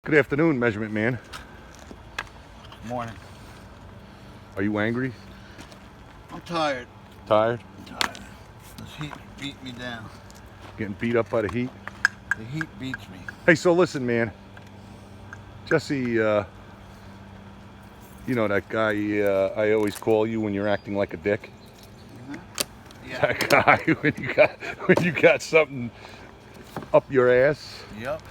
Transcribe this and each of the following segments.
Good afternoon, measurement man. Morning. Are you angry? I'm tired. Tired? I'm tired. This heat beat me down. Getting beat up by the heat? The heat beats me. Hey, so listen, man. Jesse, you know that guy I always call you when you're acting like a dick? Yeah. That guy when you got something up your ass? Yep.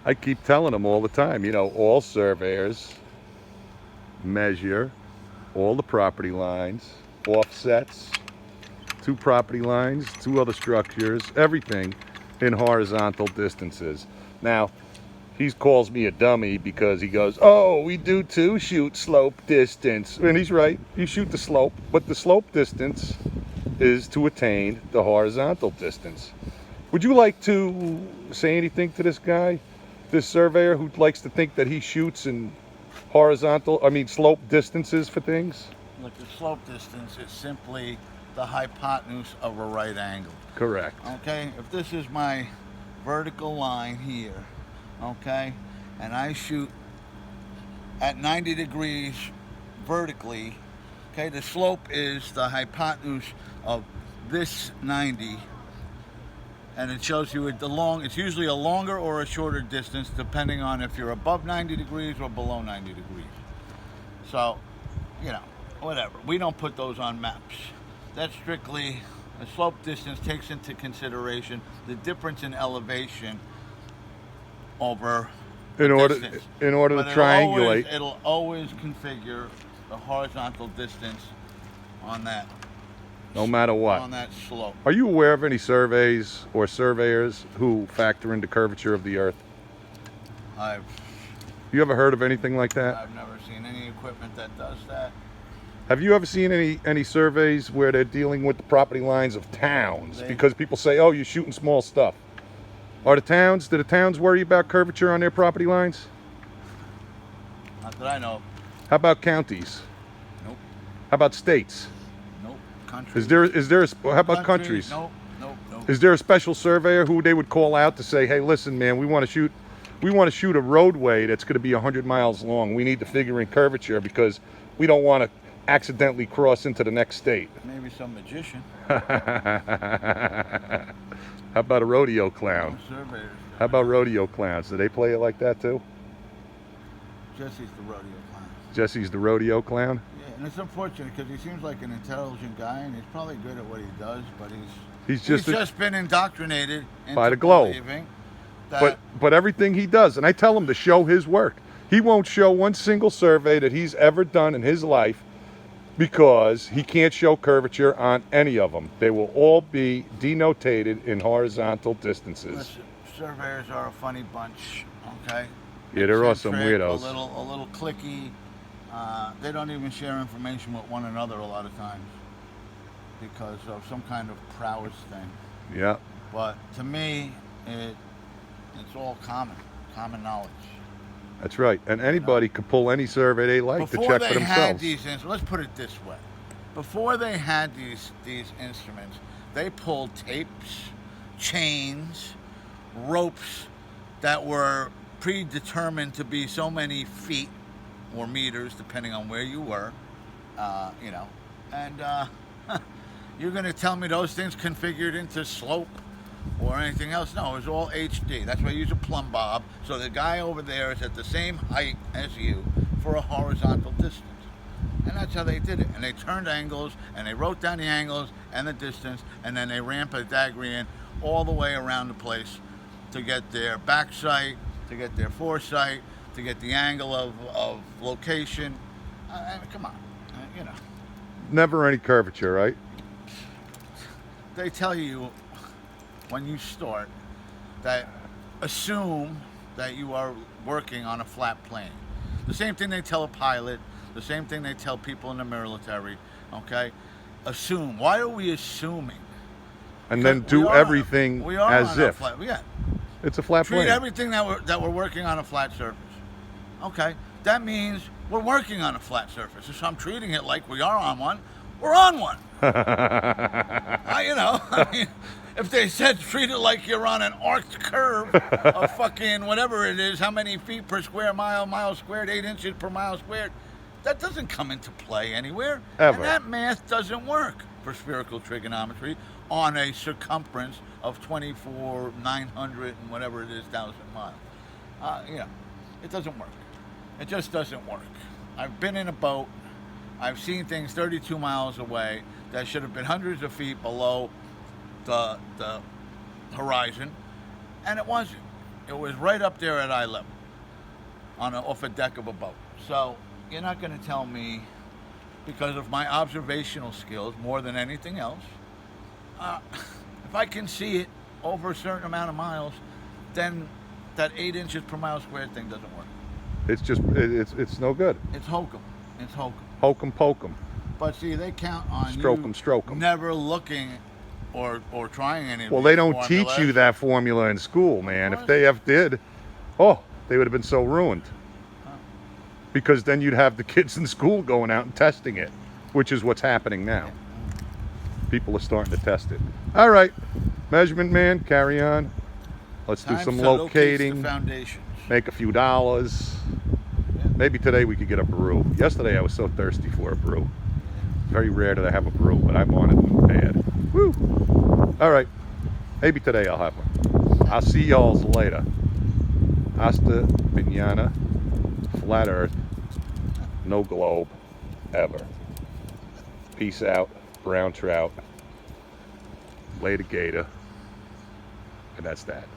I keep telling him all the time, all surveyors measure all the property lines, offsets, two property lines, two other structures, everything in horizontal distances. Now, he calls me a dummy because he goes, oh, we do too shoot slope distance. And he's right, you shoot the slope, but the slope distance is to attain the horizontal distance. Would you like to say anything to this guy, this surveyor who likes to think that he shoots in slope distances for things? Look, the slope distance is simply the hypotenuse of a right angle. Correct. Okay? If this is my vertical line here, okay, and I shoot at 90 degrees vertically, okay, the slope is the hypotenuse of this 90, and it shows you it's usually a longer or a shorter distance depending on if you're above 90 degrees or below 90 degrees. So, whatever. We don't put those on maps. That's strictly, the slope distance takes into consideration the difference in elevation over In order distance. to But triangulate. It'll always configure the horizontal distance on that. No matter what. On that slope. Are you aware of any surveys or surveyors who factor into curvature of the earth? You ever heard of anything like that? I've never seen any equipment that does that. Have you ever seen any surveys where they're dealing with the property lines of towns? Because people say, oh, you're shooting small stuff. Do the towns worry about curvature on their property lines? Not that I know. How about counties? Nope. How about states? Nope. Countries. How about countries? Nope. Is there a special surveyor who they would call out to say, hey, listen, man, we want to shoot a roadway that's going to be 100 miles long. We need to figure in curvature because we don't want to accidentally cross into the next state. Maybe some magician. How about a rodeo clown? Surveyors. How about rodeo clowns? Do they play it like that too? Jesse's the rodeo clown. Jesse's the rodeo clown? Yeah, and it's unfortunate because he seems like an intelligent guy and he's probably good at what he does, but He's just been indoctrinated into by the globe. Believing that But everything he does, and I tell him to show his work. He won't show one single survey that he's ever done in his life because he can't show curvature on any of them. They will all be denotated in horizontal distances. Listen, surveyors are a funny bunch, okay? Yeah, there are some Eccentric, weirdos. A little cliquey. They don't even share information with one another a lot of times because of some kind of prowess thing. Yeah. But to me, it's all common knowledge. That's right. And anybody could pull any survey they like to check for themselves. Let's put it this way. Before they had these instruments, they pulled tapes, chains, ropes that were predetermined to be so many feet or meters, depending on where you were, and you're going to tell me those things configured into slope or anything else? No, it was all HD. That's why I use a plumb bob. So the guy over there is at the same height as you for a horizontal distance. And that's how they did it. And they turned angles, and they wrote down the angles and the distance, and then they ran Pythagorean all the way around the place to get their back sight, to get their foresight, to get the angle of location. Come on, Never any curvature, right? They tell you when you start that assume that you are working on a flat plane. The same thing they tell a pilot, the same thing they tell people in the military, okay? Assume. Why are we assuming? And then do everything as if. It's a flat plane. Treat everything that we're working on a flat surface. Okay, that means we're working on a flat surface. So I'm treating it like we are on one. We're on one. If they said treat it like you're on an arced curve of fucking whatever it is, how many feet per square mile, mile squared, 8 inches per mile squared, that doesn't come into play anywhere. Ever. And that math doesn't work for spherical trigonometry on a circumference of 24,900 and whatever it is, 1,000 miles. It doesn't work. It just doesn't work. I've been in a boat. I've seen things 32 miles away that should have been hundreds of feet below the horizon, and it wasn't. It was right up there at eye level, off a deck of a boat. So you're not going to tell me, because of my observational skills more than anything else, if I can see it over a certain amount of miles, then that 8 inches per mile squared thing doesn't work. It's just, it's no good. It's hokum. It's hokum. Hokum pokum. But see, they count on Stroke 'em. never looking or trying any of Well, these they don't teach formulas. you that formula in school, man. Of If they ever did, they would have been so ruined. Because then you'd have the kids in school going out and testing it, which is what's happening now. People are starting to test it. All right, measurement man, carry on. Let's do Time some to locate locating, the foundations. make a few dollars. Maybe today we could get a brew. Yesterday I was so thirsty for a brew. Very rare that I have a brew, but I wanted one bad. Woo! All right, maybe today I'll have one. I'll see y'all later. Hasta mañana. Flat Earth. No globe. Ever. Peace out. Brown trout. Later gator. And that's that.